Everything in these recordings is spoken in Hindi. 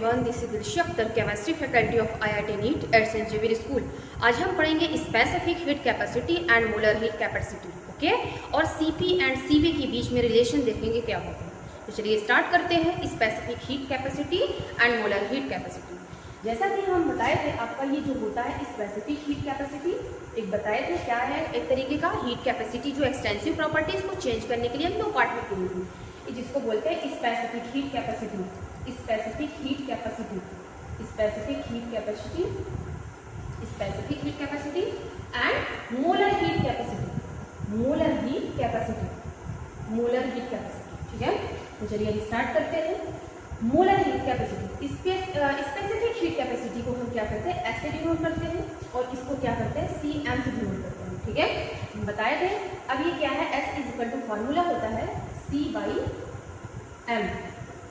Everyone, this is Dilsha Akhtar, chemistry faculty of IIT NEET at Saint Xavier school. आज हम पढ़ेंगे specific heat capacity and molar heat capacity, okay. और CP एंड CV के बीच में रिलेशन देखेंगे क्या होता है। तो चलिए स्टार्ट करते हैं। Specific heat capacity and molar heat capacity, जैसा कि हम बताए थे, आपका ये जो होता है स्पेसिफिक हीट कैपेसिटी, एक बताए थे क्या है, एक तरीके का हीट कैपेसिटी जो एक्सटेंसिव प्रॉपर्टीज को चेंज करने के लिए हम 2 पार्ट में किए थे, जिसको बोलते हैं specific heat capacity, specific heat capacity, specific heat capacity, specific heat capacity and molar heat capacity, molar heat capacity, molar heat capacity. ठीक है, तो चलिए अभी स्टार्ट करते हैं। Molar heat capacity, specific heat capacity को हम क्या करते हैं, ऐसे डिनोट करते हैं, और इसको क्या करते हैं, CM से डिनोट करते हैं। ठीक है, हम बताए थे। अब ये क्या है, S is equal to formula होता है C/M।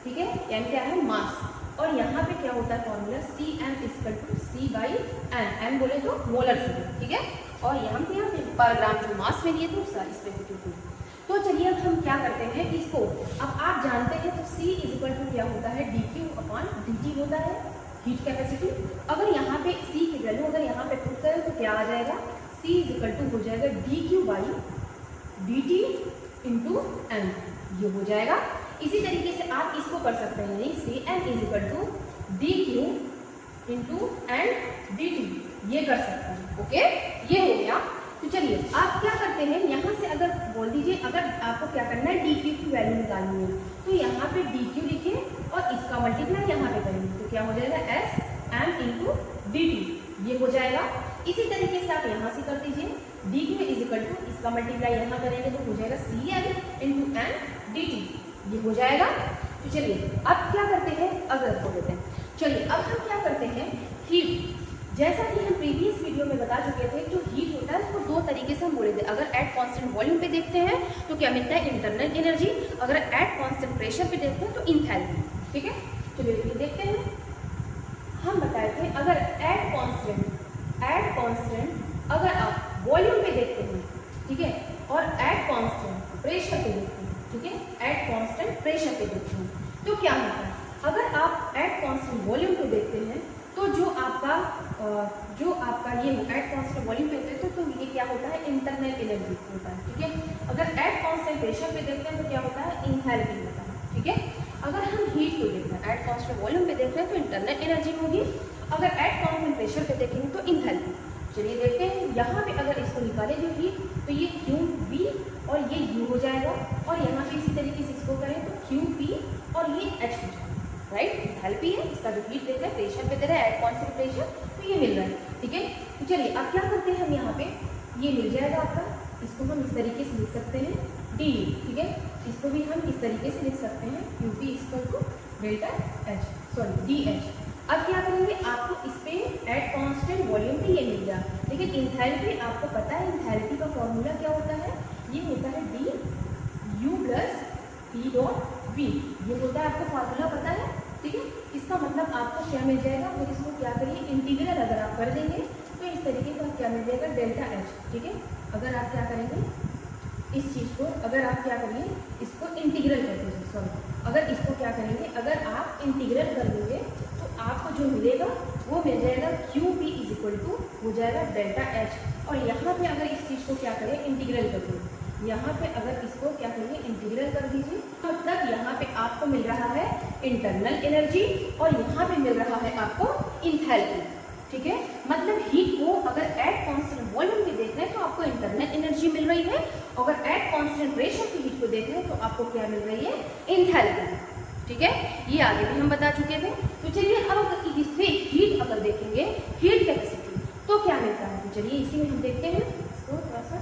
ठीक है, M क्या है, मास, और यहाँ पे क्या होता है formula, CM is equal to C/N, M बोले तो मोलर से। ठीक है, और यहाँ पे पर ग्राम जो मास में लिए थे सारी स्पेसिफिक। तो चलिए अब हम क्या करते हैं इसको, अब आप जानते हैं तो C इज इक्वल टू क्या होता है, dQ/dt होता है हीट कैपेसिटी। अगर यहाँ पे C की वैल्यू अगर यहाँ पे पुट करें तो क्या आ जाएगा, C इज इक्वल टू हो जाएगा dQ/dt इंटू M, ये हो जाएगा। इसी तरीके से आप इसको कर सकते हैं, यानी CM is equal to dQ into dt, ये कर सकते हैं। ओके, ये हो गया। तो चलिए आप क्या करते हैं, यहाँ से अगर बोल दीजिए, अगर आपको क्या करना है, dQ की वैल्यू निकालनी है, तो यहाँ पे dQ लिखे और इसका मल्टीप्लाई यहाँ पे करेंगे, तो क्या हो जाएगा, SM इंटू dt, ये हो जाएगा। इसी तरीके से आप यहाँ से कर दीजिए, dQ इज इक्वल टू इसका मल्टीप्लाई यहाँ करेंगे तो हो जाएगा CM इंटू dt, ये हो जाएगा। तो चलिए अब क्या करते हैं, अगर बोल देते हैं, चलिए अब हम क्या करते हैं, हीट, जैसा कि हम प्रीवियस वीडियो में बता चुके थे, जो हीट होता है उसको 2 तरीके से हम बोले थे। अगर एट कांस्टेंट वॉल्यूम पे देखते हैं तो क्या मिलता है, इंटरनल एनर्जी, अगर एट कांस्टेंट प्रेशर पे देखते हैं तो इंथैल्पी। ठीक है, चलिए ये देखते हैं। हम बताए थे अगर एट कांस्टेंट अगर आप वॉल्यूम पे देखते हैं, ठीक है, और एट कांस्टेंट प्रेशर पे देखते हैं, ठीक है, एट कांस्टेंट प्रेशर पे देखते हैं, तो क्या होता है, अगर आप एट कांस्टेंट वॉल्यूम पे देखते हैं तो जो आपका ये एट कांस्टेंट वॉल्यूम पे देखते हैं तो ये क्या होता है, इंटरनल एनर्जी होता है। ठीक है, अगर एट कांस्टेंट प्रेशर पे देखते हैं तो क्या होता है, इंथैल्पी होता है। ठीक है, अगर हम हीट को देखते हैं, एट कांस्टेंट वॉल्यूम पे देख रहे हैं तो इंटरनल एनर्जी होगी, अगर एट कांस्टेंट प्रेशर पे देखेंगे तो इंथैल्पी। चलिए देखते हैं, यहाँ पे अगर इसको निकालें जो हीट, तो ये QV और ये U हो जाएगा, और यहाँ पे इसी तरीके से इसको करें तो QP और ये H हो जाएगा। राइट, इंथैल्पी है, इसका जो हीट देख रहे हैं प्रेशर पे दे रहा है, एट कांस्टेंट प्रेशर, तो ये मिल रहा है। ठीक है, तो चलिए अब क्या करते हैं, हम यहाँ पे ये मिल जाएगा आपका, इसको हम इस तरीके से लिख सकते हैं DU। ठीक है, इसको भी हम इस तरीके से लिख सकते हैं QP equal to delta H, sorry DH। अब क्या करेंगे, आपको इस पे एट कांस्टेंट वॉल्यूम पे ये मिल गया, लेकिन इंथैल्पी आपको पता है, इंथैल्पी का फॉर्मूला क्या होता है, ये होता है DU प्लस P.V, ये होता है, आपको फार्मूला पता है। ठीक है, इसका मतलब आपको क्या मिल जाएगा, अगर इसको क्या करिए, इंटीग्रल अगर आप कर देंगे तो इस तरीके का क्या मिल जाएगा, डेल्टा H। ठीक है, अगर आप क्या करेंगे, इस चीज़ को अगर आप क्या करिए, इसको इंटीग्रल कर दीजिए, सॉरी, अगर इसको क्या करेंगे, अगर आप इंटीग्रल कर देंगे तो आपको जो मिलेगा वो मिल जाएगा QP इज इक्वल टू हो जाएगा डेल्टा H, और यहाँ पे अगर इस चीज़ को क्या करें, इंटीग्रल कर दें, यहाँ पे अगर इसको क्या करिए, इंटीग्रल कर दीजिए, तो तब यहाँ पे आपको मिल रहा है इंटरनल एनर्जी, और यहाँ पे मिल रहा है आपको इंथैल्पी। ठीक है, मतलब हीट को अगर एट कांस्टेंट वॉल्यूम पे देख रहे हैं तो आपको इंटरनल एनर्जी मिल रही है, अगर एट कांस्टेंट प्रेशर पे हीट को देख रहे हैं तो आपको क्या मिल रही है, इंथैल्पी। ठीक है, ये आगे भी हम बता चुके थे। तो चलिए अब इससे हीट अगर देखेंगे, हीट कैपेसिटी, तो क्या मिलता है, तो चलिए इसी में हम देखते हैं, इसको थोड़ा सा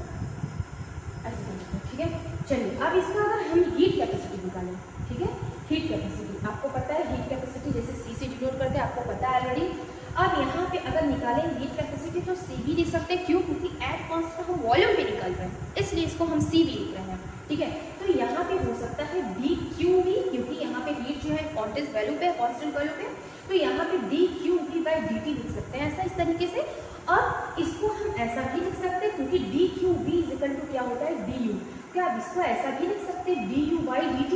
ऐसे करते हैं। ठीक है, चलिए अब इसका अगर हम हीट कैपेसिटी निकालें, ठीक है, हीट कैपेसिटी आपको पता है, हीट कैपेसिटी जैसे C से डिनोट करते हैं, आपको पता है ऑलरेडी। अब यहाँ पे अगर निकालें हीट कैपेसिटी तो CV लिख सकते हैं, क्यों, क्योंकि एट कांस्टेंट हम वॉल्यूम पे निकाल रहे हैं, इसलिए इसको हम CV लिख रहे हैं। ठीक है, तो यहाँ पे हो सकता है DQV, क्योंकि यहाँ पे हीट जो है कांस्टेंट वैल्यू पे, कांस्टेंट वैल्यू पे, तो यहाँ पे DQV/dt लिख सकते हैं, ऐसा इस तरीके से। अब इसको हम ऐसा भी लिख सकते हैं, क्योंकि DQV इज इक्वल टू क्या होता है, DU, क्या आप इसको ऐसा भी लिख सकते हैं, DU/dt,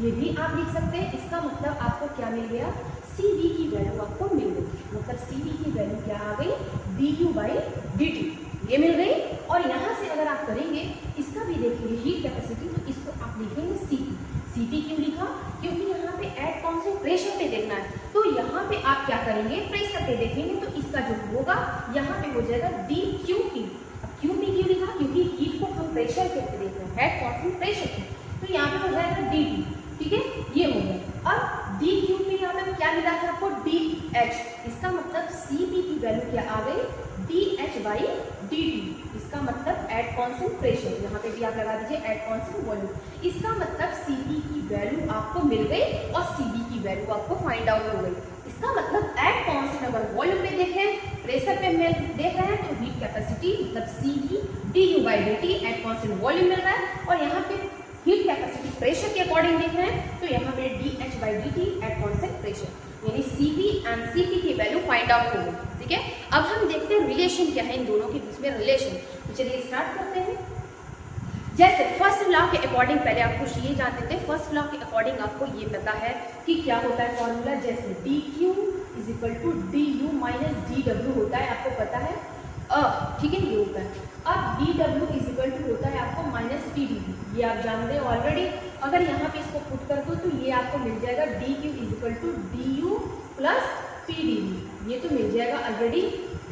ये भी आप लिख सकते हैं। इसका मतलब आपको क्या मिल गया, सी वी की वैल्यू आपको मिल गई, मतलब सी वी की वैल्यू क्या आ गई, D U by D T, ये मिल गई। और यहाँ से अगर आप करेंगे इसका भी देखेंगे हीट कैपेसिटी, तो इसको आप लिखेंगे सी पी। सी पी क्यों लिखा, क्योंकि यहाँ पे एट कॉन्स्टेंट प्रेशर पे देखना है, तो यहाँ पे आप क्या करेंगे, प्रेशर पे देखेंगे, तो इसका जो होगा यहाँ पे हो जाएगा डी क्यू पी। अब क्यू पी क्यों लिखा, क्योंकि हीट को हम प्रेशर पे देख रहे हैं, एट कॉन्स्टेंट प्रेशर पे, तो यहाँ पे हो जाएगा डी टी, ठीक है, ये हो गया। अब डी क्यू पी यहाँ पे क्या मिला था आपको, डी एच, इसका मतलब सी पी की वैल्यू क्या आ गई, D H by D T, इसका मतलब एट कॉन्स्टेंट प्रेशर, यहाँ पे भी आप लगा दीजिए एट कॉन्स्टेंट वॉल्यूम, इसका मतलब सी पी की वैल्यू आपको मिल गई और सी बी की वैल्यू आपको फाइंड आउट हो गई। इसका मतलब एट कॉन्स्टेंट अगर वॉल्यूम पे देखें, प्रेशर पे देख रहे हैं, तो हीट कैपेसिटी मतलब C V D U by D T at constant volume मिल रहा है, और यहाँ पे हीट कैपेसिटी प्रेशर के अकॉर्डिंग देख रहे हैं, तो यहाँ पे D H by D T at constant pressure, यानी C V and C P की वैल्यू फाइंड आउट हो गई, ठीक है। अब हम देखते हैं रिलेशन क्या है इन दोनों के बीच में रिलेशन, तो चलिए स्टार्ट करते हैं। जैसे फर्स्ट लॉ के अकॉर्डिंग, पहले आप कुछ ये जानते थे, फर्स्ट लॉ के अकॉर्डिंग आपको ये पता है कि क्या होता है फॉर्मूला, जैसे D Q is equal to D U minus D W होता है, आपको पता है, ठीक है, ये होता है। अब D W is equal to होता है आपको माइनस पी डी वी, ये आप जानते हो ऑलरेडी। अगर यहाँ पे इसको पुट कर दो तो ये आपको मिल जाएगा D Q is equal to D U plus P D V, ये तो मिल जाएगा ऑलरेडी,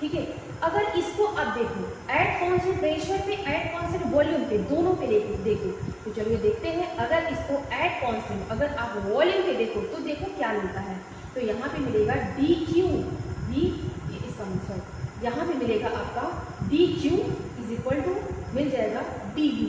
ठीक है। अगर इसको अब देखो एट कॉन्स्टेंट प्रेशर पे, एट कॉन्स्टेंट वॉल्यूम पे, दोनों पे देखो, तो चलिए देखते हैं। अगर इसको एट कॉन्स्टेंट, अगर आप वॉल्यूम पे देखो तो देखो क्या मिलता है, तो यहाँ पे मिलेगा डी क्यू वी, इसका मतलब यहाँ पे मिलेगा आपका D Q is equal to मिल जाएगा डी यू,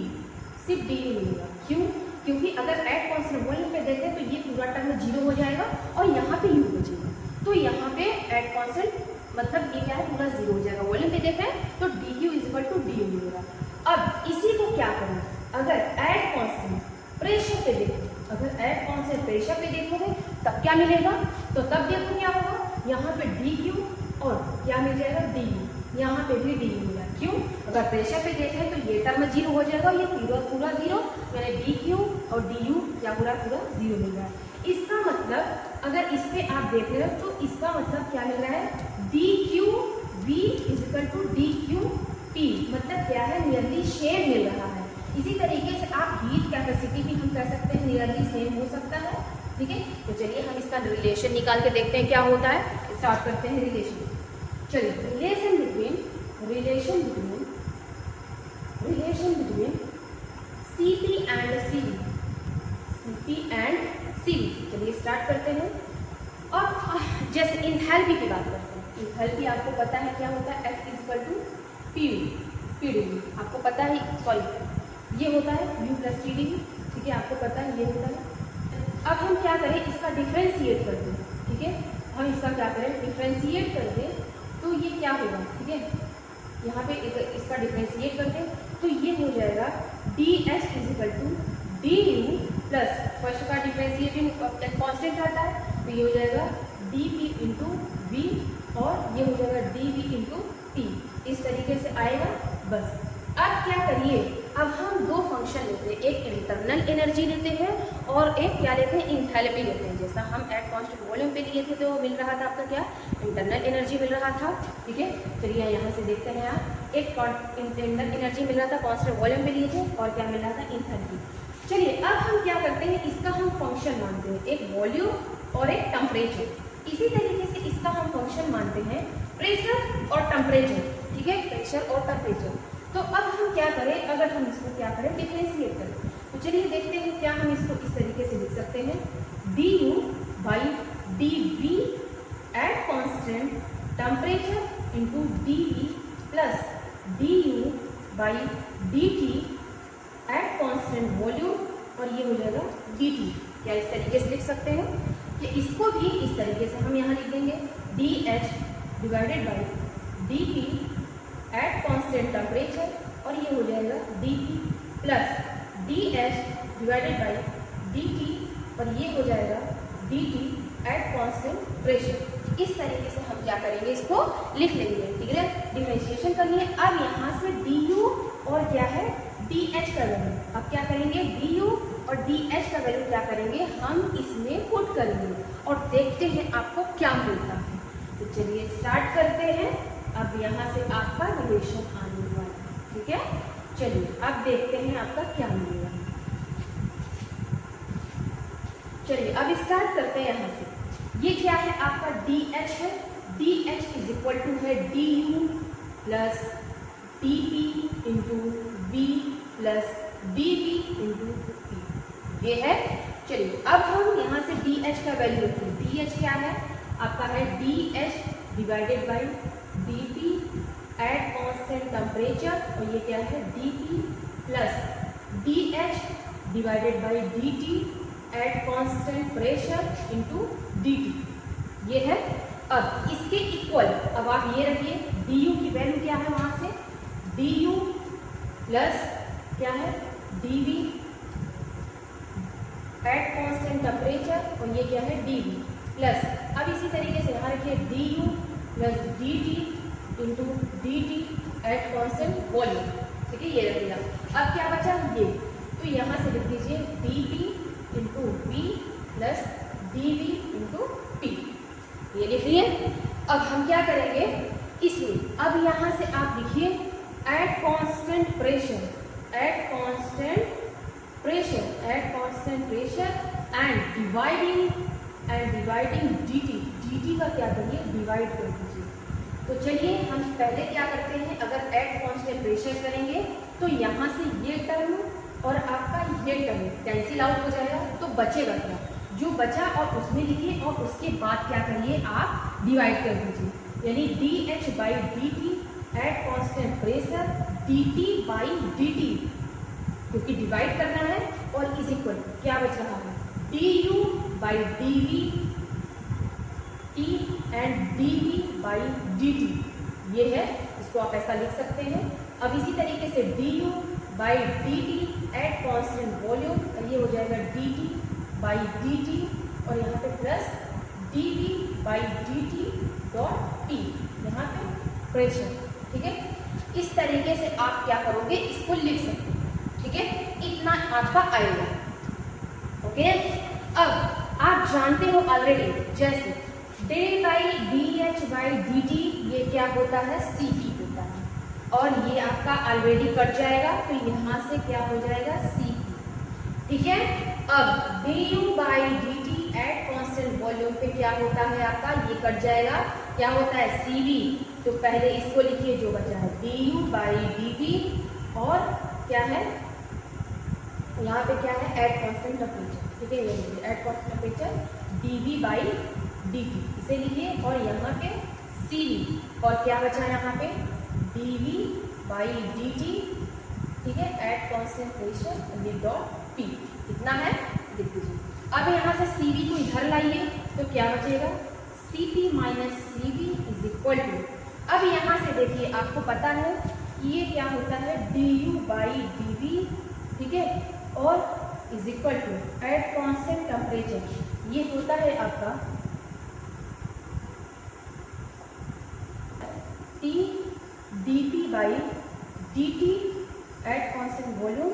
सिर्फ डी यू मिलेगा, क्यों, क्योंकि अगर एट कॉन्स्टेंट वॉल्यूम पे देखें तो ये पूरा टर्म 0 हो जाएगा और यहाँ पे यू बचेगा, तो यहाँ पे एट कॉन्स्टेंट मतलब ये क्या है, पूरा 0 हो जाएगा। वॉल्यूम पे देखें तो D Q is equal to D U मिलेगा। अब इसी को क्या करें, अगर एट कॉन्स्टेंट प्रेशर पे देखो, अगर एट कॉन्स्टेंट प्रेशर पे देखोगे तब क्या मिलेगा, तो तब देखो क्या होगा, यहाँ पे डी क्यू और क्या मिल जाएगा डी यू, यहाँ पे भी डी यू मिला, क्यों, अगर प्रेशर पे देखें तो ये टर्म 0 हो जाएगा, ये पूरा 0, यानी डी क्यू और डी यू क्या पूरा 0 मिल रहा है। इसका मतलब अगर इस पे आप देख रहे हो तो इसका मतलब क्या मिल रहा है, D Q V is equal to D Q P, मतलब क्या है, नियरली सेम मिल रहा है। इसी तरीके से आप हीट कैपेसिटी भी हम कह सकते हैं नियरली सेम हो सकता है, ठीक है। तो चलिए हम इसका रिलेशन निकाल के देखते हैं क्या होता है, स्टार्ट करते हैं रिलेशन। चलिए relation between C P and C V, चलिए स्टार्ट करते हैं। और जैसे इंथैल्पी की बात करते हैं, इंथैल्पी आपको पता है क्या होता है, F is equal to P D V, आपको पता है, सॉरी ये होता है U plus T D V, ठीक है, आपको पता है ये होता है। अब हम क्या करें, इसका डिफ्रेंशिएट कर दें, ठीक है, हम इसका क्या करें, डिफ्रेंशिएट कर दें, तो ये क्या होगा, ठीक है, यहाँ पे इसका डिफ्रेंशिएट कर दें तो ये हो जाएगा D H is equal to D U plus, first का डिफ्रेंशिएशन कॉन्स्टेंट रहता है, तो ये हो जाएगा डी पी इंटू वी, और ये हो जाएगा डी वी इंटू टी, इस तरीके से आएगा बस। अब क्या करिए, अब हम दो फंक्शन लेते हैं, एक इंटरनल एनर्जी लेते हैं और एक क्या लेते हैं, इंथैल्पी लेते हैं। जैसा हम एट कॉन्स्टेंट वॉल्यूम पे लिए थे तो मिल रहा था आपका क्या, इंटरनल एनर्जी मिल रहा था, ठीक है। चलिए यहाँ से देखते हैं, आप एक इंटरनल एनर्जी मिल रहा था कॉन्स्टेंट वॉल्यूम पे लिए थे, और क्या मिल रहा था, इंथैल्पी। चलिए अब हम क्या करते हैं, इसका हम फंक्शन मानते हैं, एक वॉल्यूम और एक टेम्परेचर। इसी तरीके से इसका हम फंक्शन मानते हैं प्रेशर और टेम्परेचर, ठीक है, प्रेशर और टेम्परेचर। तो अब हम क्या करें, अगर हम इसको क्या करें, डिफरेंशिएट करें, तो चलिए देखते हैं क्या हम इसको इस तरीके से लिख सकते हैं, D U by D V at constant temperature into D V plus D U by D T at constant volume, और ये हो जाएगा डी टी। क्या इस तरीके से लिख सकते हैं, कि इसको भी इस तरीके से हम यहाँ लिख देंगे D H divided by D P eight constant temperature, और ये हो जाएगा D P plus D H divided by D T, और ये हो जाएगा D T at constant pressure. इस तरीके से हम क्या करेंगे, इसको लिख लेंगे, ठीक है, डिफरेंशिएशन करनी है। अब यहाँ से डी यू और क्या है, डी एच कर लेंगे। अब क्या करेंगे, डी यू और डी एच का वैल्यू क्या करेंगे, हम इसमें पुट करेंगे और देखते हैं आपको क्या मिलता है। तो चलिए स्टार्ट करते हैं। अब यहाँ से आपका रिलेशन आने वाला है, ठीक है। चलिए अब देखते हैं आपका क्या मिलेगा। चलिए अब स्टार्ट करते हैं यहाँ से। ये क्या है आपका डी एच है, D H is equal to है D U plus D P into V plus D V into P, ये है। चलिए अब हम यहाँ से डी एच का वैल्यू रखते हैं। डी एच क्या है आपका, है D H divided by D P eight constant temperature, और ये क्या है D P plus D H divided by D T at constant pressure into D T, ये है। अब इसके इक्वल अब आप ये रखिए, डी यू की वैल्यू क्या है वहाँ से, डी यू प्लस क्या है D V at constant temperature, और ये क्या है डी वी प्लस, अब इसी तरीके से यहाँ रखिए D U plus D T into D T at constant volume, ठीक है, ये रखिएगा। अब क्या बचा ये, तो यहाँ से लिख दीजिए D P into V plus D V into P, ये लिख लिए। अब हम क्या करेंगे इसमें, अब यहाँ से आप लिखिए at constant pressure, at constant pressure, at constant pressure and dividing dt, dt का क्या करिए डिवाइड कर दीजिए। तो चलिए हम पहले क्या करते हैं, अगर एट कांस्टेंट प्रेशर करेंगे तो यहाँ से ये टर्म और आपका ये टर्म कैंसिल आउट हो जाएगा, तो बचेगा क्या, जो बचा और उसमें लिखिए और उसके बाद क्या करिए आप डिवाइड कर दीजिए, यानी D H by D T at constant pressure D T by D T, क्योंकि डिवाइड करना है, और इज इक्वल क्या बच रहा है D U by D V T and D V by D T, ये है, इसको आप ऐसा लिख सकते हैं। अब इसी तरीके से D U by D T at constant volume, ये हो जाएगा D T by D T, और यहाँ पे plus D V by D T dot T, यहाँ पे प्रेशर, ठीक है। इस तरीके से आप क्या करोगे, इसको लिख सकते हैं, ठीक है, इतना आपका आएगा, ओके। अब आप जानते हो ऑलरेडी, जैसे day by D H by D T, ये क्या होता है सी पी होता है, और ये आपका ऑलरेडी कट जाएगा, तो यहाँ से क्या हो जाएगा सी पी, ठीक है। अब D U by D T at constant volume पे क्या होता है आपका, ये कट जाएगा, क्या होता है सी वी, तो पहले इसको लिखिए जो बचा है D U by D T, और क्या है यहाँ पे क्या है एट कॉन्स्टेंट टेम्परेचर, ठीक है, ये लिखिए at constant temperature D V by D T, इसे लिखिए, और यहाँ पे सी वी, और क्या बचा यहाँ पे D V by D T, ठीक है, एट कॉन्स्टेंट प्रेशर ये डॉट पी, कितना है लिख दीजिए। अब यहाँ से सी वी को इधर लाइए, तो क्या बचेगा C P minus C V is equal to, अब यहाँ से देखिए आपको पता है कि ये क्या होता है D U by D V, ठीक है, और is equal to at constant temperature, ये होता है आपका T D P by D T at constant volume,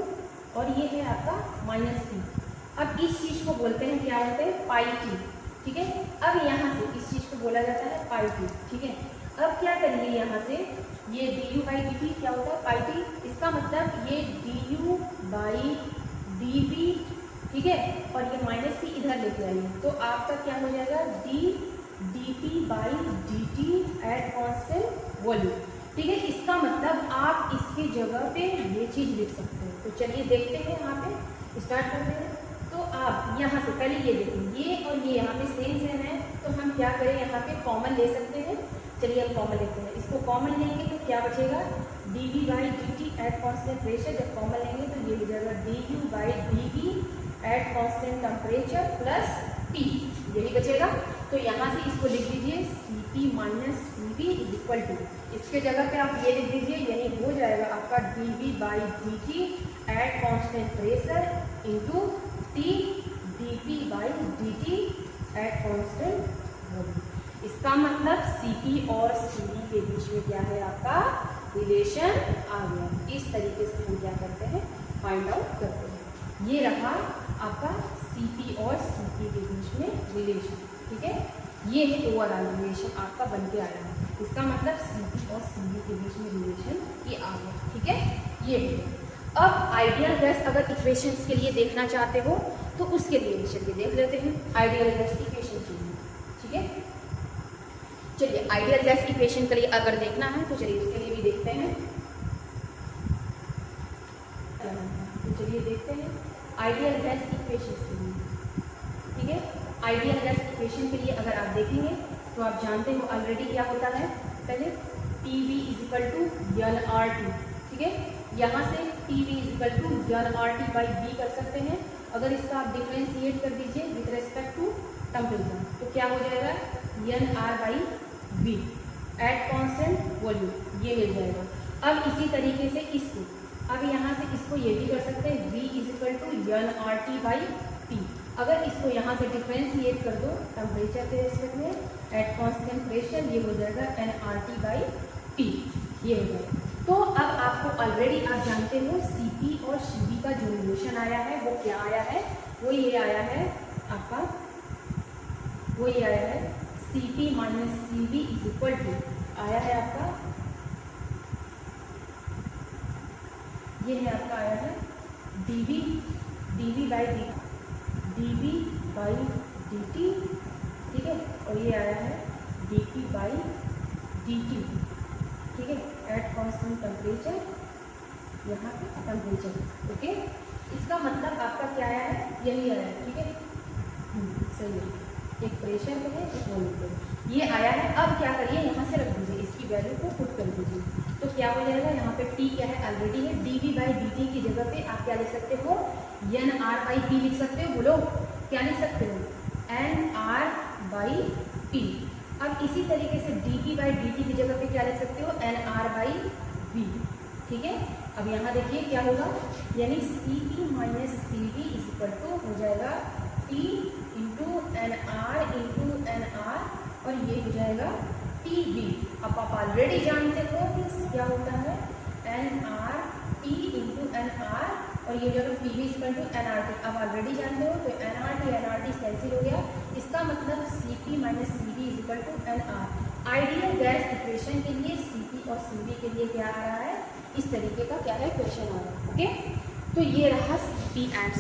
और ये है आपका माइनस पी। अब इस चीज़ को बोलते हैं क्या होते हैं पाई टी, ठीक है। अब यहाँ से इस चीज़ को बोला जाता है पाई टी, ठीक है। अब क्या करिए यहाँ से ये D U by D T क्या होता है पाई टी, इसका मतलब ये D U by D V, ठीक है, और ये माइनस पी इधर लेके आइए, तो आपका क्या हो जाएगा D T by D T at constant volume, ठीक है। इसका मतलब आप इसकी जगह पे ये चीज़ लिख सकते हैं। तो चलिए देखते हैं, यहाँ पे स्टार्ट करते हैं। तो आप यहाँ से पहले ये देखें, ये और ये यहाँ पे सेम है, तो हम क्या करें यहाँ पे कॉमन ले सकते हैं। चलिए हम कॉमन लेते हैं, इसको कॉमन लेंगे तो क्या बचेगा D V by D T at constant pressure, जब कॉमन लेंगे तो ये हो जाएगा D U by D V at constant temperature plus T, यही बचेगा। तो यहाँ से इसको लिख दीजिए C P minus C V is equal to, इसके जगह पे आप ये लिख दीजिए, यानी हो जाएगा आपका D V by D T at constant pressure into T D P by D T at constant volume. इसका मतलब सी पी और सी वी के बीच में क्या है आपका रिलेशन आ गया। इस तरीके से हम क्या करते हैं फाइंड आउट करते हैं। ये रहा आपका Cp और Cp के बीच में रिलेशन, ठीक है। ये है ओवरऑल रिलेशन आपका बन के आया है। इसका मतलब Cp और Cv के बीच में रिलेशन ये आ गया, ठीक है। ये है। अब आइडियल गैस अगर इक्वेशंस के लिए देखना चाहते हो तो उसके लिए चलिए देख लेते हैं आइडियल गैस इक्वेशन के लिए, ठीक है। चलिए आइडियल गैस इक्वेशन के लिए अगर देखना है तो चलिए उसके लिए भी देखते हैं। तो चलिए देखते हैं आइडियल गैस इक्वेशन के लिए, ठीक है। आइडियल गैस इक्वेशन के लिए अगर आप देखेंगे तो आप जानते हो ऑलरेडी क्या होता है, पहले PV = NRT, ठीक है। यहाँ से PV = NRT/V कर सकते हैं। अगर इसका आप डिफ्रेंशिएट कर दीजिए विथ रेस्पेक्ट टू टेम्परेचर तो क्या हो जाएगा, NR/V एट कांस्टेंट वॉल्यूम, ये मिल जाएगा। अब इसी तरीके से इसको अब यहाँ से इसको ये भी कर सकते हैं V = NRT/P। अगर इसको यहाँ से डिफ्रेंशिएट कर दो टेम्परेचर के रेस्पेक्ट में एट कांस्टेंट प्रेशर, ये हो जाएगा NRT/P, ये हो जाएगा। तो अब आपको ऑलरेडी आप जानते हो Cp और Cv का जो रिलेशन आया है वो क्या आया है, वो ये आया है आपका, वो ये आया है Cp - Cv = आया है आपका, ये है आपका आया है dV/dt, ठीक है। और ये आया है dT/dt, ठीक है, एट कांस्टेंट टेम्परेचर, यहाँ पे टेम्परेचर, ओके। इसका मतलब आपका क्या आया है, यही आया है, ठीक है। सही है, एक प्रेशर पे है एक वॉल्यूम पे, ये आया है। अब क्या करिए, यहाँ से रख दीजिए, इसकी वैल्यू को पुट कर दीजिए तो क्या हो जाएगा, यहाँ पे T क्या है ऑलरेडी है, dV/dt की जगह पे आप क्या लिख सकते हो, NR/P लिख सकते हो। बोलो क्या लिख सकते हो, NR/P। अब इसी तरीके से dV/dt की जगह पे क्या लिख सकते हो, NR/V, ठीक है। अब यहाँ देखिए क्या होगा, यानी Cp - Cv = हो जाएगा T × NR और ये हो जाएगा TV। अब आप ऑलरेडी जानते हो कि क्या होता है, NRT × NR और ये जो PV = NRT, अब ऑलरेडी जानते हो तो NRT कैंसिल हो गया। इसका मतलब Cp - Cv = NR। Ideal gas equation के लिए Cp और Cv के लिए क्या आ रहा है, इस तरीके का क्या है क्वेश्चन आ रहा है, ओके। तो ये रहा Cp एंड